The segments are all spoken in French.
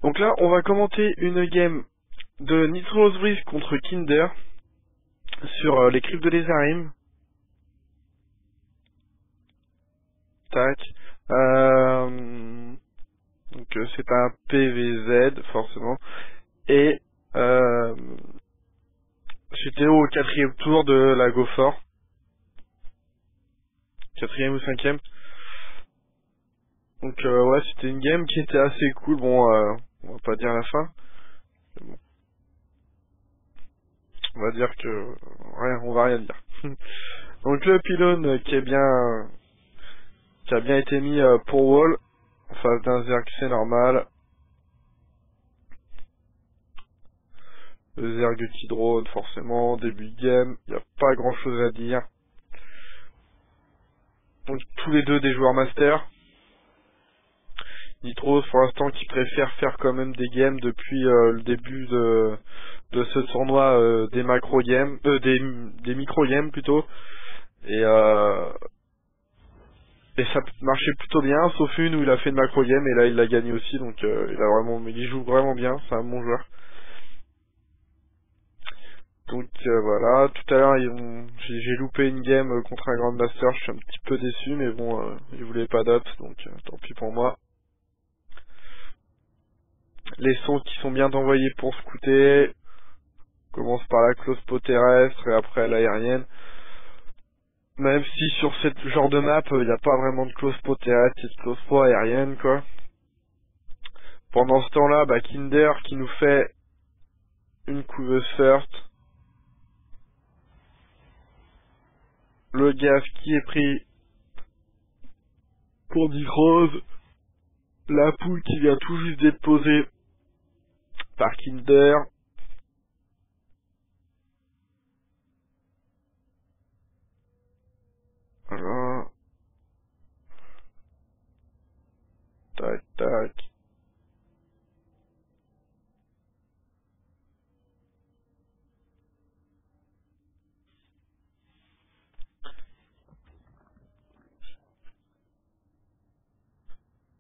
Donc là, on va commenter une game de Nitro's Breeze contre Kinder sur les cryptes de Lézarime. Tac. Donc c'est un PVZ forcément. Et j'étais au 4e tour de la Go4. 4e ou 5e. Donc ouais, c'était une game qui était assez cool. Bon, on va pas dire la fin. Mais bon. On va dire que rien, on va rien dire. Donc le pylône qui a bien été mis pour wall en face d'un Zerg, c'est normal. Le Zerg qui drone forcément, début de game, il n'y a pas grand chose à dire. Donc tous les deux des joueurs master. Nitros pour l'instant qui préfère faire quand même des games depuis le début de ce tournoi des macro games, des micro games plutôt. Et ça marchait plutôt bien, sauf une où il a fait une macro game et là il l'a gagné aussi, donc il joue vraiment bien, c'est un bon joueur. Donc voilà, tout à l'heure j'ai loupé une game contre un Grandmaster, je suis un petit peu déçu, mais bon, il voulait pas d'up, donc tant pis pour moi. Les sons qui sont bien envoyés pour scouter, on commence par la close pot terrestre et après l'aérienne. Même si sur ce genre de map, il n'y a pas vraiment de close pot terrestre et de close pot aérienne, quoi. Pendant ce temps-là, Kinder qui nous fait une couveuse first. Le gaz qui est pris pour Rose. La poule qui vient tout juste d'être posée par Kinder. Voilà. Tac, tac.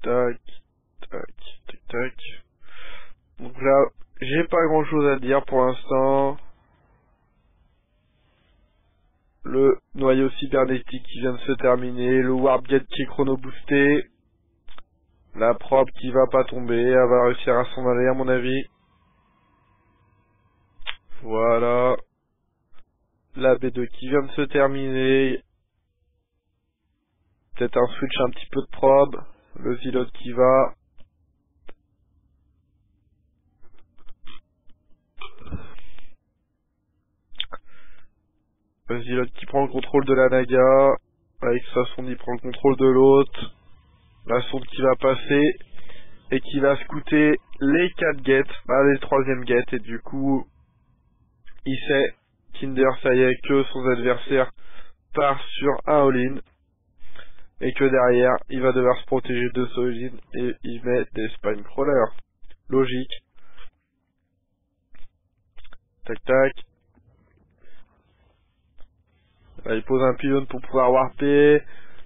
Tac, tac, tac, tac. Donc là, j'ai pas grand chose à dire pour l'instant. Le noyau cybernétique qui vient de se terminer, le warp gate qui est chrono boosté, la probe qui va pas tomber, elle va réussir à s'en aller à mon avis. Voilà. La B2 qui vient de se terminer. Peut-être un switch un petit peu de probe. Le Zilot qui va. Le Zilot qui prend le contrôle de la Naga. Avec sa sonde, il prend le contrôle de l'autre. La sonde qui va passer. Et qui va scouter les 4 gates. Les 3e gates. Et du coup, il sait, Kinder, ça y est, que son adversaire part sur un all-in. Et que derrière, il va devoir se protéger de Sojin. Et il met des spine crawlers. Logique. Tac tac. Là, il pose un pylône pour pouvoir warper.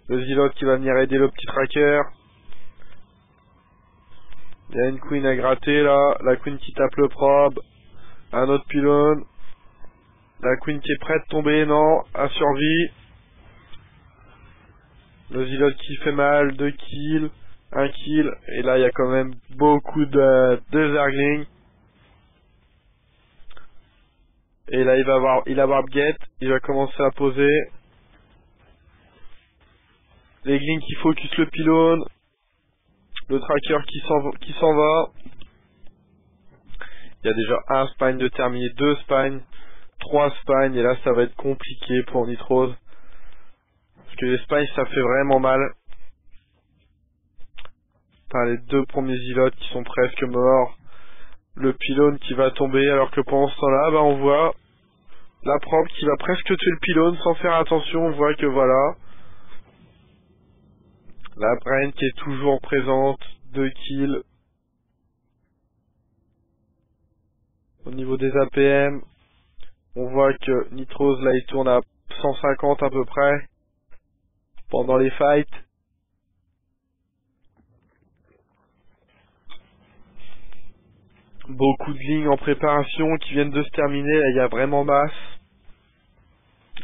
Le Zilot qui va venir aider le petit tracker. Il y a une queen à gratter là. La queen qui tape le probe. Un autre pylône. La queen qui est prête de tomber. Non. À survie. Le Zilot qui fait mal. 2 kills. 1 kill. Et là, il y a quand même beaucoup de Zerglings. Et là, il a warp gate. Il va commencer à poser. Les glings qui focus le pylône. Le tracker qui s'en va. Il y a déjà un spine de terminé, 2 spines, 3 spines. Et là, ça va être compliqué pour Nitros. Parce que les spines, ça fait vraiment mal. Enfin, les 2 premiers Zilots qui sont presque morts. Le pylône qui va tomber. Alors que pendant ce temps-là, on voit la probe qui va presque tuer le pylône sans faire attention. On voit que voilà. La brain qui est toujours présente. 2 kills. Au niveau des APM, on voit que Nitros, là, il tourne à 150 à peu près. Pendant les fights. Beaucoup de lignes en préparation qui viennent de se terminer. Là, il y a vraiment masse.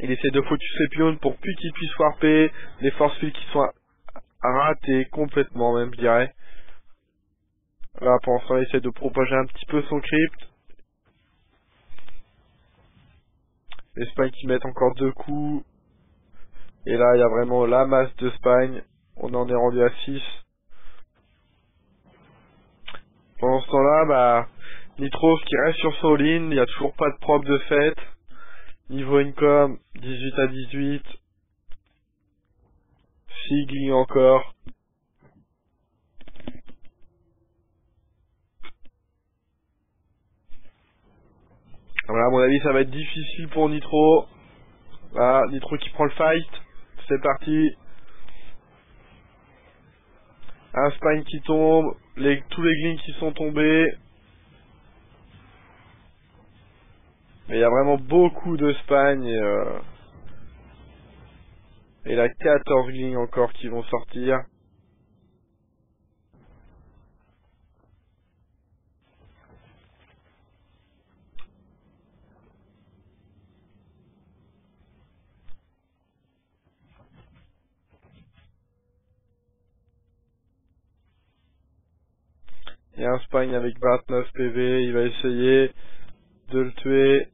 Il essaie de focus ses pions pour plus qu'il puisse warper. Les force fields qui sont ratés complètement même, je dirais. Là, pour l'instant, il essaie de propager un petit peu son crypt. Les spines qui mettent encore 2 coups. Et là, il y a vraiment la masse de spines. On en est rendu à 6. Pendant ce temps-là, bah, Nitros qui reste sur son all-in. Il n'y a toujours pas de prop de fête. Niveau income, 18 à 18. Sigling encore. Voilà, à mon avis, ça va être difficile pour Nitro. Voilà, Nitro qui prend le fight. C'est parti. Un spine qui tombe. Tous les glings qui sont tombés. Mais il y a vraiment beaucoup de spines. Et là, 14 glings encore qui vont sortir. Il y a un spine avec 29 PV. Il va essayer de le tuer.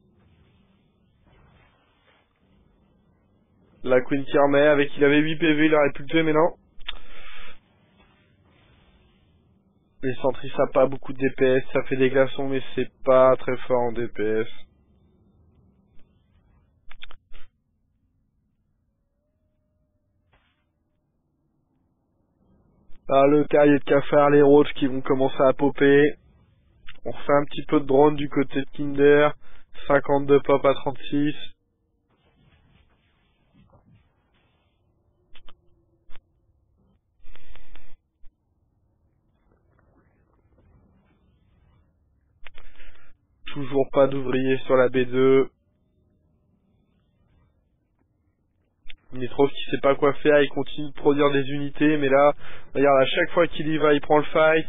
La Queen qui remet, avec il avait 8 PV, il aurait pu le tuer, mais non. Les Sentry, ça n'a pas beaucoup de DPS, ça fait des glaçons, mais c'est pas très fort en DPS. Là, le terrier de cafard, les roaches qui vont commencer à popper. On refait un petit peu de drone du côté de Kinder. 52 pop à 36. Toujours pas d'ouvriers sur la B2. Nitros qui sait pas quoi faire, il continue de produire des unités, mais là, regarde, à chaque fois qu'il y va, il prend le fight.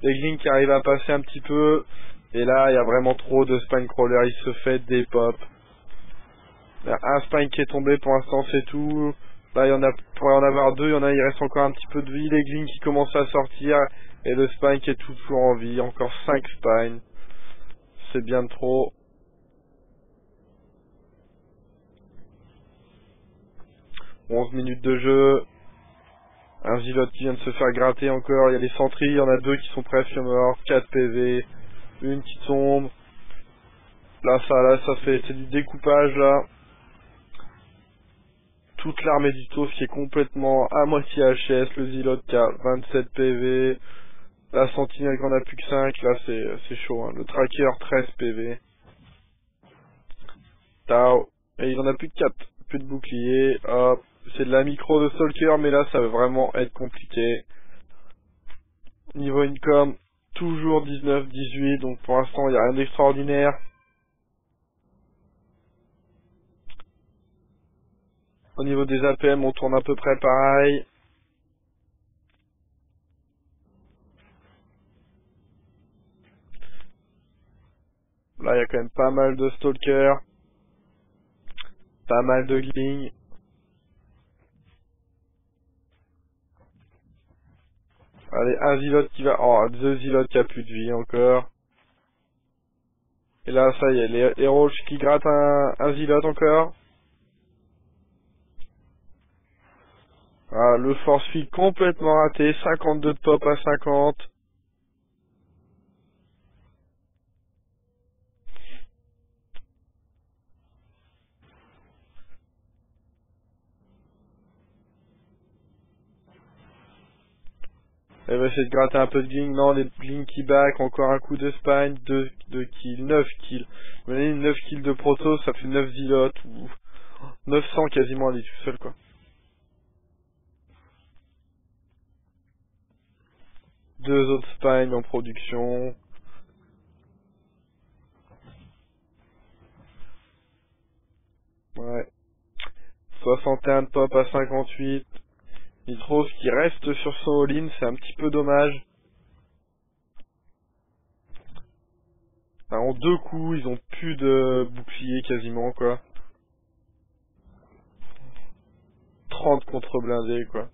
Les glings qui arrivent à passer un petit peu. Et là, il y a vraiment trop de spine crawler, il se fait des pops. Il y a un spine qui est tombé, pour l'instant c'est tout. Là, il y en a, pourrait en avoir 2, il y en a, il reste encore un petit peu de vie. Les glings qui commencent à sortir. Et le spine qui est toujours en vie, encore 5 spines. C'est bien trop. 11 minutes de jeu. Un Zilote qui vient de se faire gratter encore. Il y a les Sentry, il y en a 2 qui sont presque morts. 4 PV. Une qui tombe. Là, ça fait, c'est du découpage, là. Toute l'armée du Tos qui est complètement à moitié HS. Le Zilote qui a 27 PV. La Sentinelle qui en a plus que 5. Là, c'est chaud, hein. Le Tracker, 13 PV. Tao. Et il en a plus que 4. Plus de bouclier. Hop. C'est de la micro de Stalker, mais là, ça va vraiment être compliqué. Niveau income, toujours 19-18, donc pour l'instant, il n'y a rien d'extraordinaire. Au niveau des APM, on tourne à peu près pareil. Là, il y a quand même pas mal de Stalker. Pas mal de Gling. Allez, un Zilote qui va... Oh, 2 Zilotes qui a plus de vie encore. Et là, ça y est, les roches qui grattent un Zilote encore. Ah, le force field complètement raté. 52 de pop à 50. Elle va essayer de gratter un peu de Gling. Non, les Gling qui back. Encore un coup de spine. 2 kills. 9 kills. Vous voyez, 9 kills de proto, ça fait 9 zilotes. Ou 900 quasiment à lui tout seul, quoi. Deux autres spines en production. Ouais. 61 de pop à 58. Nitros qui reste sur son all-in, c'est un petit peu dommage. Enfin, en 2 coups, ils ont plus de bouclier quasiment, quoi. 30 contre blindés, quoi.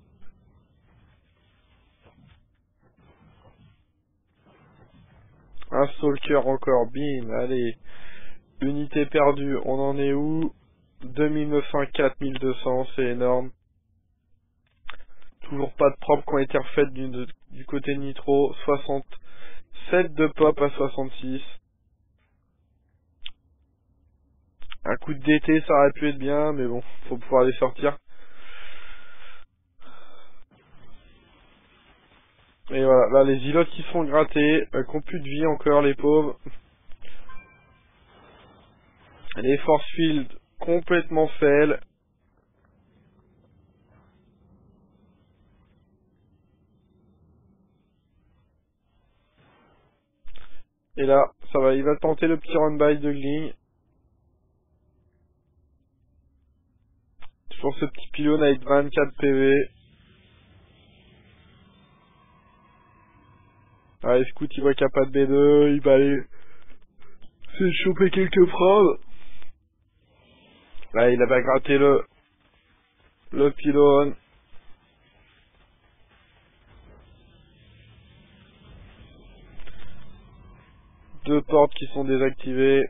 Un stalker encore, bim, allez. Unité perdue, on en est où? 2900, 4200, c'est énorme. Toujours pas de propres qui ont été refaites du côté Nitro. 67 de pop à 66. Un coup de DT, ça aurait pu être bien, mais bon, faut pouvoir les sortir. Et voilà, là les îlots qui sont grattés, qui ont plus de vie encore, les pauvres. Les force field complètement fail. Et là, ça va, il va tenter le petit run by de Gling. Toujours ce petit pylône avec 24 PV. Allez, Scout, il voit qu'il n'y a pas de B2, il va aller se choper quelques fraud. Là, il avait gratté le pylône. Deux portes qui sont désactivées.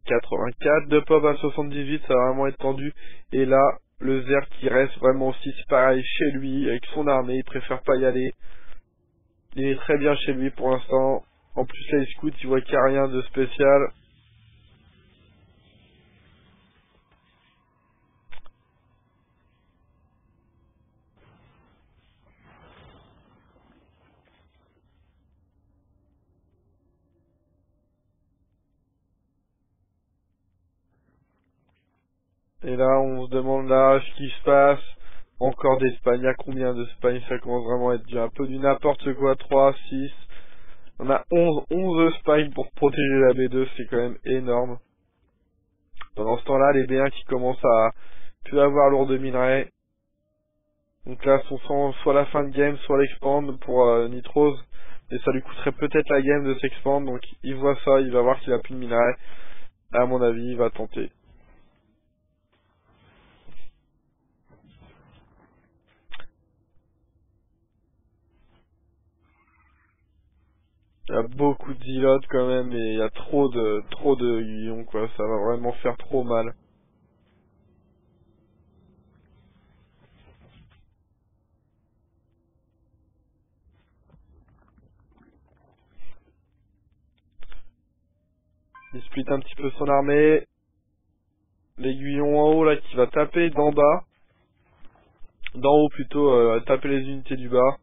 84 de pop à 78, ça va vraiment être tendu. Et là, le Zer qui reste vraiment aussi, c'est pareil, chez lui, avec son armée, il préfère pas y aller. Il est très bien chez lui pour l'instant. En plus, là, il scout, il voit qu'il n'y a rien de spécial. Et là, on se demande là ce qui se passe. Encore d'Espagne. Il y a combien d'Espagne? Ça commence vraiment à être un peu du n'importe quoi. 3, 6. On a 11 Espagne pour protéger la B2. C'est quand même énorme. Pendant ce temps-là, les B1 qui commencent à plus avoir lourd de minerais. Donc là, soit la fin de game, soit l'expand pour Nitrose. Et ça lui coûterait peut-être la game de s'expand. Donc il voit ça, il va voir qu'il a plus de minerais. À mon avis, il va tenter. Il y a beaucoup de zilotes quand même et il y a trop de guillons quoi, ça va vraiment faire trop mal. Il split un petit peu son armée. L'aiguillon en haut là qui va taper d'en bas. D'en haut plutôt, taper les unités du bas.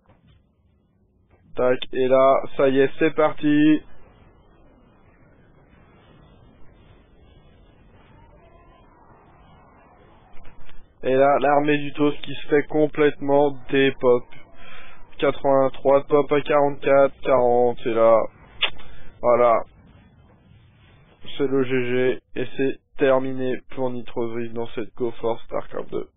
Tac, et là, ça y est, c'est parti. Et là, l'armée du toast qui se fait complètement dépop. 83 de pop à 44, 40, et là, voilà, c'est le GG, et c'est terminé pour Nitroseries dans cette GoForce StarCraft 2.